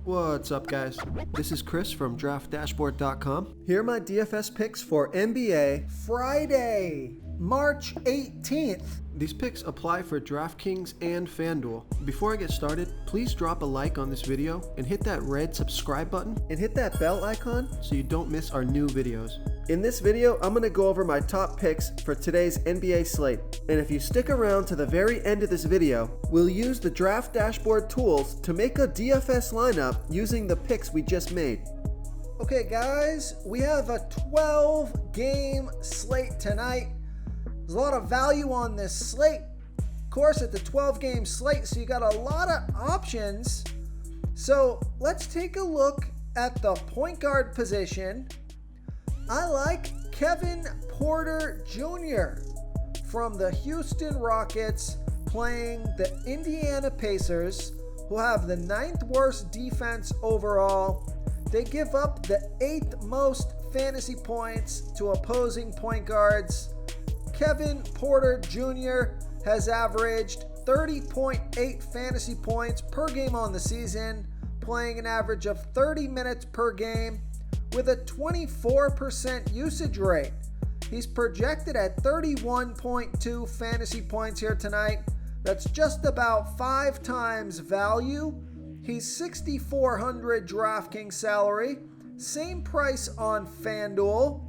What's up, guys? This is Chris from DraftDashboard.com. Here are my DFS picks for NBA Friday, March 18th. These picks apply for DraftKings and FanDuel. Before I get started, please drop a like on this video and hit that red subscribe button and hit that bell icon so you don't miss our new videos. In this video, I'm going to go over my top picks for today's NBA slate. And if you stick around to the very end of this video, we'll use the Draft Dashboard tools to make a DFS lineup using the picks we just made. Okay guys, we have a 12-game slate tonight. There's a lot of value on this slate. Of course, it's a 12-game slate, so you got a lot of options. So let's take a look at the point guard position. I like Kevin Porter Jr. from the Houston Rockets playing the Indiana Pacers, who have the 9th worst defense overall. They give up the 8th most fantasy points to opposing point guards. Kevin Porter Jr. has averaged 30.8 fantasy points per game on the season, playing an average of 30 minutes per game with a 24% usage rate. He's projected at 31.2 fantasy points here tonight. That's just about 5 times value. He's $6,400 DraftKings salary, same price on FanDuel.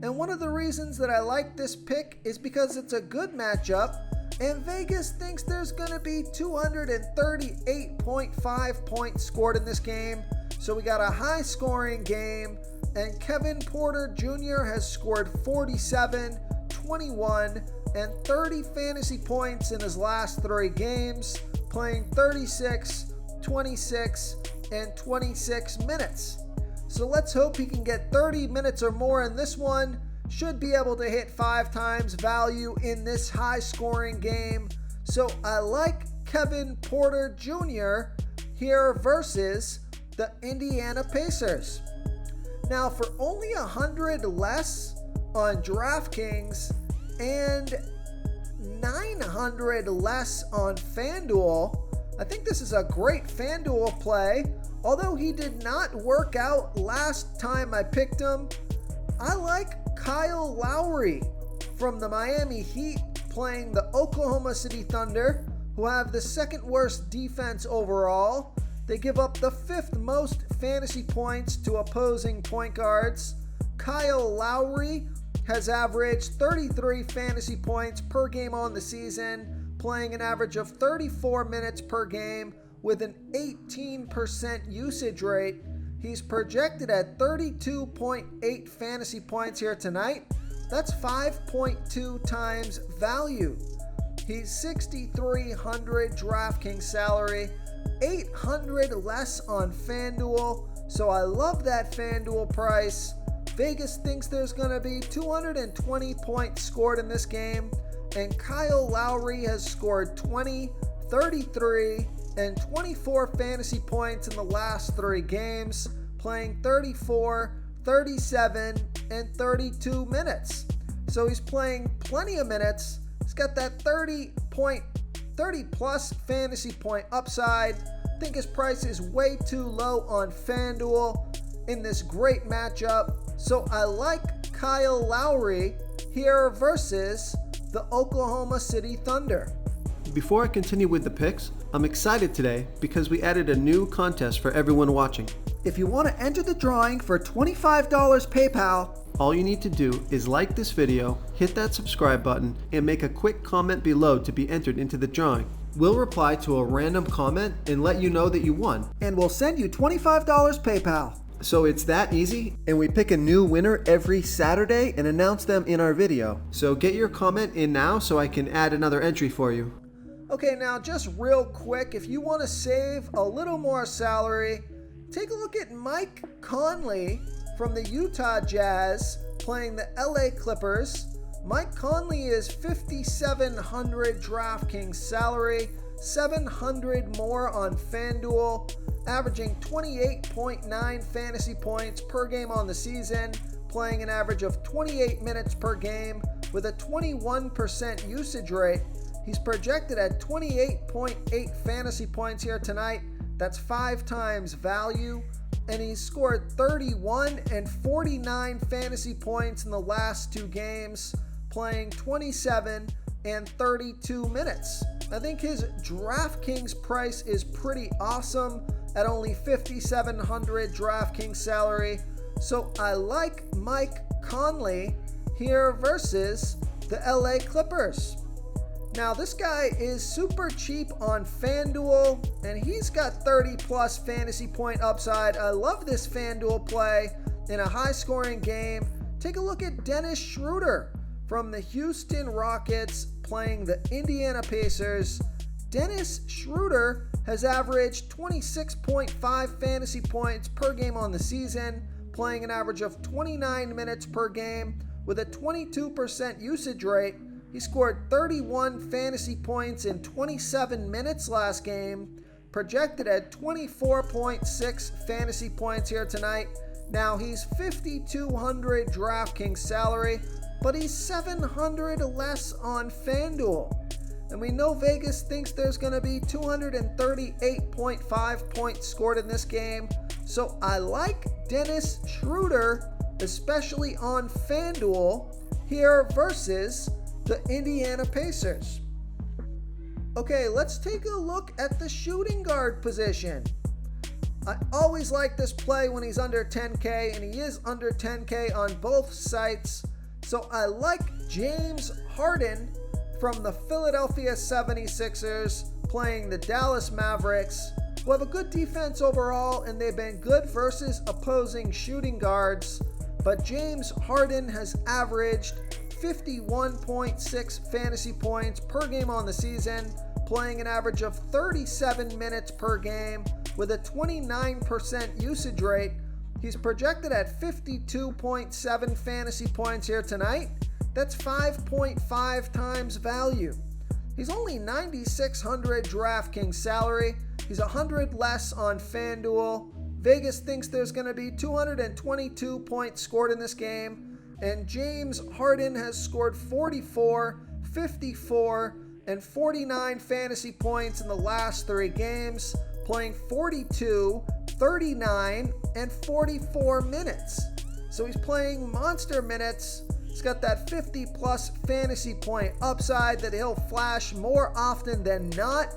And one of the reasons that I like this pick is because it's a good matchup, and Vegas thinks there's going to be 238.5 points scored in this game. So we got a high-scoring game, and Kevin Porter Jr. has scored 47, 21, and 30 fantasy points in his last 3 games, playing 36, 26, and 26 minutes. So let's hope he can get 30 minutes or more in this one. Should be able to hit 5 times value in this high-scoring game. So I like Kevin Porter Jr. here versus the Indiana Pacers. Now, for only 100 less on DraftKings and 900 less on FanDuel, I think this is a great FanDuel play. Although he did not work out last time I picked him, I like Kyle Lowry from the Miami Heat playing the Oklahoma City Thunder, who have the 2nd worst defense overall. They give up the 5th most fantasy points to opposing point guards. Kyle Lowry has averaged 33 fantasy points per game on the season, playing an average of 34 minutes per game with an 18% usage rate. He's projected at 32.8 fantasy points here tonight. That's 5.2 times value. He's $6,300 DraftKings salary, 800 less on FanDuel. So I love that FanDuel price. Vegas thinks there's going to be 220 points scored in this game, and Kyle Lowry has scored 20, 33, and 24 fantasy points in the last 3 games, playing 34, 37, and 32 minutes. So he's playing plenty of minutes. He's got that 30 plus fantasy point upside. I think his price is way too low on FanDuel in this great matchup. So I like Kyle Lowry here versus the Oklahoma City Thunder. Before I continue with the picks, I'm excited today because we added a new contest for everyone watching. If you want to enter the drawing for $25 PayPal, all you need to do is like this video, hit that subscribe button, and make a quick comment below to be entered into the drawing. We'll reply to a random comment and let you know that you won, and we'll send you $25 PayPal. So it's that easy, and we pick a new winner every Saturday and announce them in our video. So get your comment in now so I can add another entry for you. Okay, now just real quick, if you want to save a little more salary, take a look at Mike Conley from the Utah Jazz playing the LA Clippers. Mike Conley is $5,700 DraftKings salary, 700 more on FanDuel, averaging 28.9 fantasy points per game on the season, playing an average of 28 minutes per game with a 21% usage rate. He's projected at 28.8 fantasy points here tonight. That's 5 times value. And he's scored 31 and 49 fantasy points in the last 2 games, playing 27 and 32 minutes. I think his DraftKings price is pretty awesome at only $5,700 DraftKings salary. So I like Mike Conley here versus the LA Clippers. Now this guy is super cheap on FanDuel, and he's got 30 plus fantasy point upside. I love this FanDuel play in a high scoring game. Take a look at Dennis Schroeder from the Houston Rockets playing the Indiana Pacers. Dennis Schroeder has averaged 26.5 fantasy points per game on the season, playing an average of 29 minutes per game with a 22% usage rate. He scored 31 fantasy points in 27 minutes last game, projected at 24.6 fantasy points here tonight. Now he's $5,200 DraftKings salary, but he's $700 less on FanDuel. And we know Vegas thinks there's going to be 238.5 points scored in this game. So I like Dennis Schroeder, especially on FanDuel here versus the Indiana Pacers. Okay, let's take a look at the shooting guard position. I always like this play when he's under 10K, and he is under 10K on both sites. So I like James Harden from the Philadelphia 76ers playing the Dallas Mavericks, who have a good defense overall, and they've been good versus opposing shooting guards. But James Harden has averaged 51.6 fantasy points per game on the season, playing an average of 37 minutes per game with a 29% usage rate. He's projected at 52.7 fantasy points here tonight. That's 5.5 times value. He's only $9,600 DraftKings salary. He's $100 less on FanDuel. Vegas thinks there's going to be 222 points scored in this game. And James Harden has scored 44, 54, and 49 fantasy points in the last 3 games, playing 42, 39, and 44 minutes. So he's playing monster minutes. He's got that 50 plus fantasy point upside that he'll flash more often than not.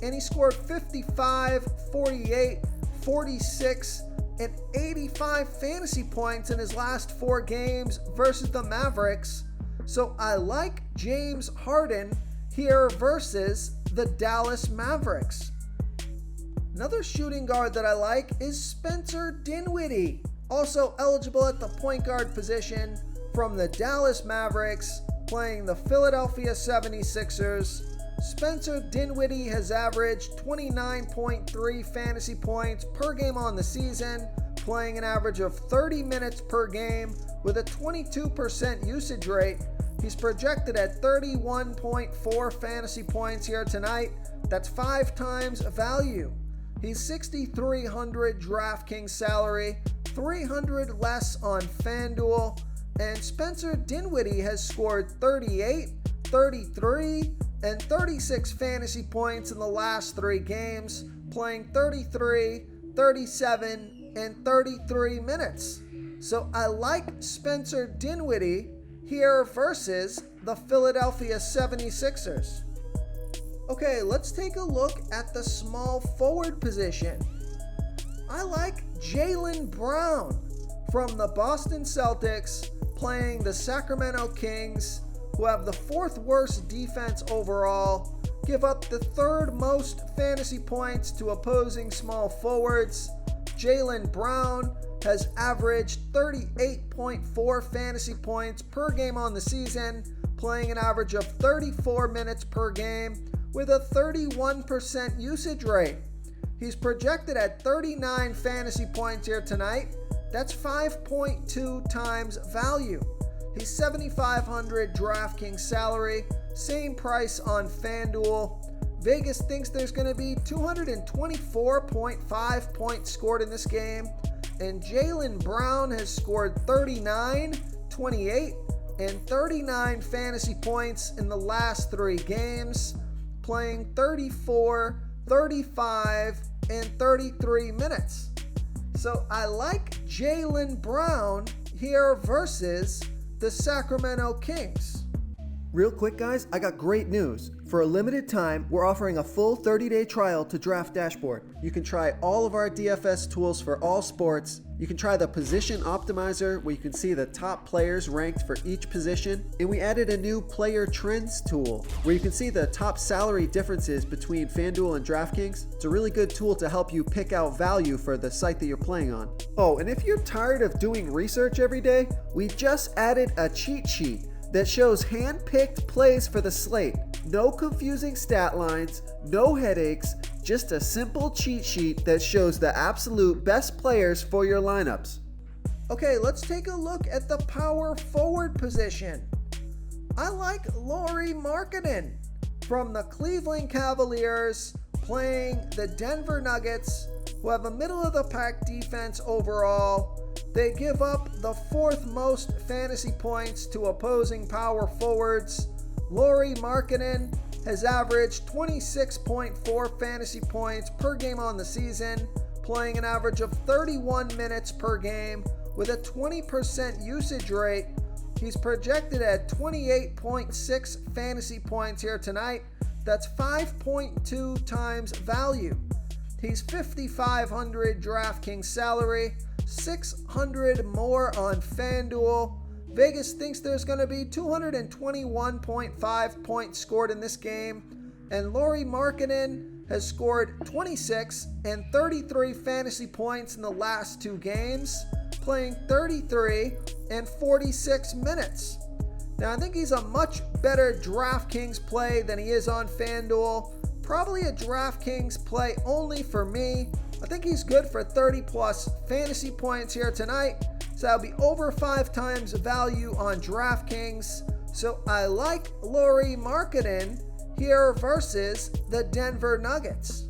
And he scored 55, 48, 46, and 85 fantasy points in his last 4 games versus the Mavericks. So I like James Harden here versus the Dallas Mavericks. Another shooting guard that I like is Spencer Dinwiddie, also eligible at the point guard position from the Dallas Mavericks, playing the Philadelphia 76ers. Spencer Dinwiddie has averaged 29.3 fantasy points per game on the season, playing an average of 30 minutes per game with a 22% usage rate. He's projected at 31.4 fantasy points here tonight. That's 5 times value. He's $6,300 DraftKings salary, $300 less on FanDuel, and Spencer Dinwiddie has scored 38, 33, and 36 fantasy points in the last 3 games, playing 33, 37, and 33 minutes. So I like Spencer Dinwiddie here versus the Philadelphia 76ers. Okay, let's take a look at the small forward position. I like Jaylen Brown from the Boston Celtics playing the Sacramento Kings, who have the 4th worst defense overall, give up the 3rd most fantasy points to opposing small forwards. Jaylen Brown has averaged 38.4 fantasy points per game on the season, playing an average of 34 minutes per game with a 31% usage rate. He's projected at 39 fantasy points here tonight. That's 5.2 times value. He's $7,500 DraftKings salary, same price on FanDuel. Vegas thinks there's going to be 224.5 points scored in this game, and Jaylen Brown has scored 39, 28, and 39 fantasy points in the last 3 games, playing 34, 35, in 33 minutes. So I like Jaylen Brown here versus the Sacramento Kings. Real quick, guys, I got great news. For a limited time, we're offering a full 30-day trial to Draft Dashboard. You can try all of our DFS tools for all sports. You can try the Position Optimizer, where you can see the top players ranked for each position. And we added a new Player Trends tool, where you can see the top salary differences between FanDuel and DraftKings. It's a really good tool to help you pick out value for the site that you're playing on. Oh, and if you're tired of doing research every day, we just added a cheat sheet that shows hand-picked plays for the slate. No confusing stat lines, no headaches, just a simple cheat sheet that shows the absolute best players for your lineups. Okay, let's take a look at the power forward position. I like Lauri Markkanen from the Cleveland Cavaliers playing the Denver Nuggets, who have a middle-of-the-pack defense overall. They give up the fourth most fantasy points to opposing power forwards. Lauri Markkanen has averaged 26.4 fantasy points per game on the season, playing an average of 31 minutes per game with a 20% usage rate. He's projected at 28.6 fantasy points here tonight. That's 5.2 times value. He's 5,500 DraftKings salary, 600 more on FanDuel. Vegas thinks there's going to be 221.5 points scored in this game, and Lauri Markkanen has scored 26 and 33 fantasy points in the last two games, playing 33 and 46 minutes. Now, I think he's a much better DraftKings play than he is on FanDuel. Probably a DraftKings play only for me. I think he's good for 30 plus fantasy points here tonight. So that'll be over 5 times value on DraftKings. So I like Lauri Markkanen here versus the Denver Nuggets.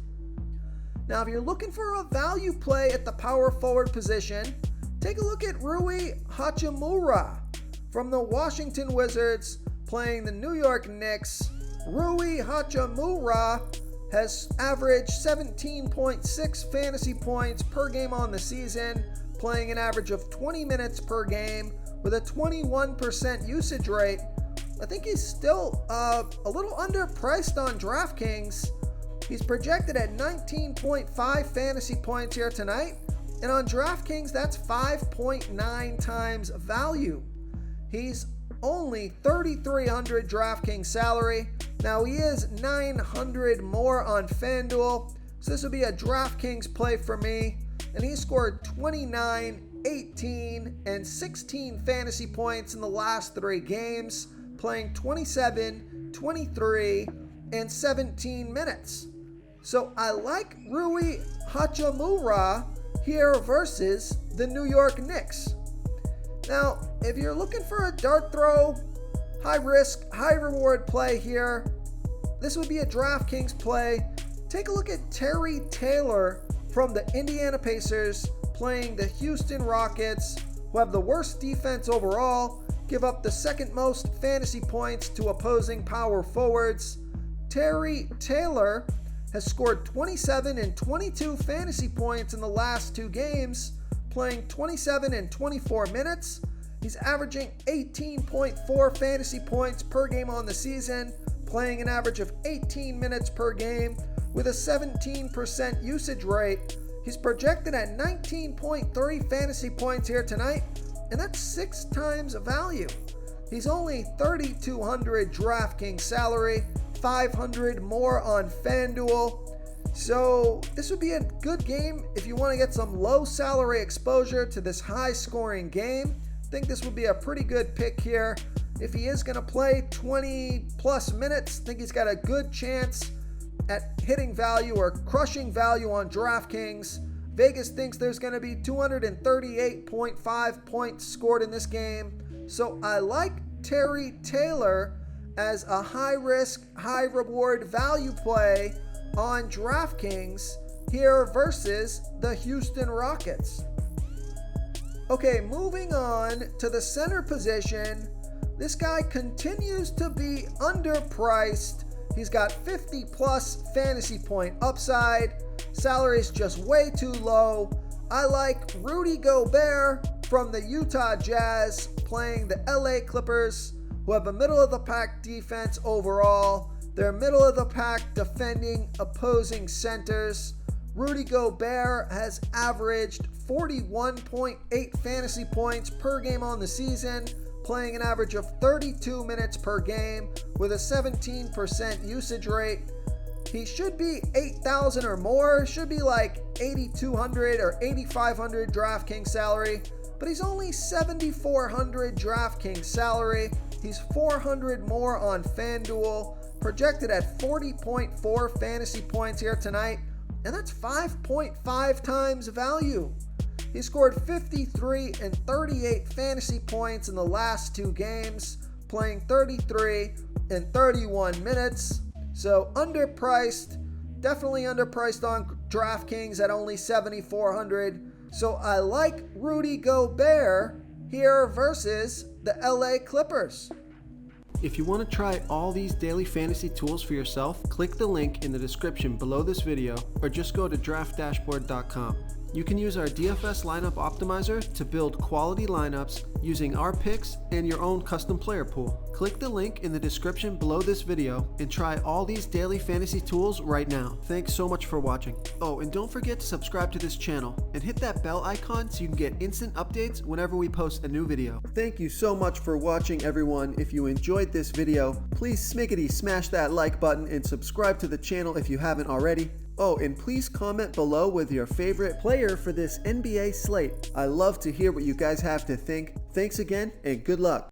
Now, if you're looking for a value play at the power forward position, take a look at Rui Hachimura from the Washington Wizards playing the New York Knicks. Rui Hachimura has averaged 17.6 fantasy points per game on the season, playing an average of 20 minutes per game with a 21% usage rate. I think he's still a little underpriced on DraftKings. He's projected at 19.5 fantasy points here tonight, and on DraftKings, that's 5.9 times value. He's only 3,300 DraftKings salary. Now he is 900 more on FanDuel, so this would be a DraftKings play for me. And he scored 29, 18, and 16 fantasy points in the last 3 games, playing 27, 23, and 17 minutes. So I like Rui Hachimura here versus the New York Knicks. Now, if you're looking for a dart throw, high risk, high reward play here, this would be a DraftKings play. Take a look at Terry Taylor from the Indiana Pacers playing the Houston Rockets, who have the worst defense overall, give up the second most fantasy points to opposing power forwards. Terry Taylor has scored 27 and 22 fantasy points in the last 2 games, playing 27 and 24 minutes. He's averaging 18.4 fantasy points per game on the season, playing an average of 18 minutes per game with a 17% usage rate. He's projected at 19.3 fantasy points here tonight, and that's 6 times value. He's only 3,200 DraftKings salary, 500 more on FanDuel. So this would be a good game if you want to get some low salary exposure to this high scoring game. I think this would be a pretty good pick here. If he is going to play 20 plus minutes, I think he's got a good chance at hitting value or crushing value on DraftKings. Vegas thinks there's going to be 238.5 points scored in this game. So I like Terry Taylor as a high risk, high reward value play on DraftKings here versus the Houston Rockets. Okay, moving on to the center position. This guy continues to be underpriced. He's got 50 plus fantasy point upside. salary is just way too low. I like Rudy Gobert from the Utah Jazz playing the LA Clippers, who have a middle-of-the-pack defense overall. They're middle-of-the-pack defending opposing centers. Rudy Gobert has averaged 41.8 fantasy points per game on the season, playing an average of 32 minutes per game with a 17% usage rate. He should be 8,000 or more, should be like 8,200 or 8,500 DraftKings salary, but he's only 7,400 DraftKings salary. He's 400 more on FanDuel, projected at 40.4 fantasy points here tonight, and that's 5.5 times value. He scored 53 and 38 fantasy points in the last two games, playing 33 and 31 minutes. So underpriced, definitely underpriced on DraftKings at only 7,400. So I like Rudy Gobert here versus the LA Clippers. If you want to try all these daily fantasy tools for yourself, click the link in the description below this video or just go to draftdashboard.com. You can use our DFS lineup optimizer to build quality lineups using our picks and your own custom player pool. Click the link in the description below this video and try all these daily fantasy tools right now. Thanks so much for watching. Oh, and don't forget to subscribe to this channel and hit that bell icon so you can get instant updates whenever we post a new video. Thank you so much for watching, everyone. If you enjoyed this video, please smiggity smash that like button and subscribe to the channel if you haven't already. Oh, and please comment below with your favorite player for this NBA slate. I love to hear what you guys have to think. Thanks again, and good luck.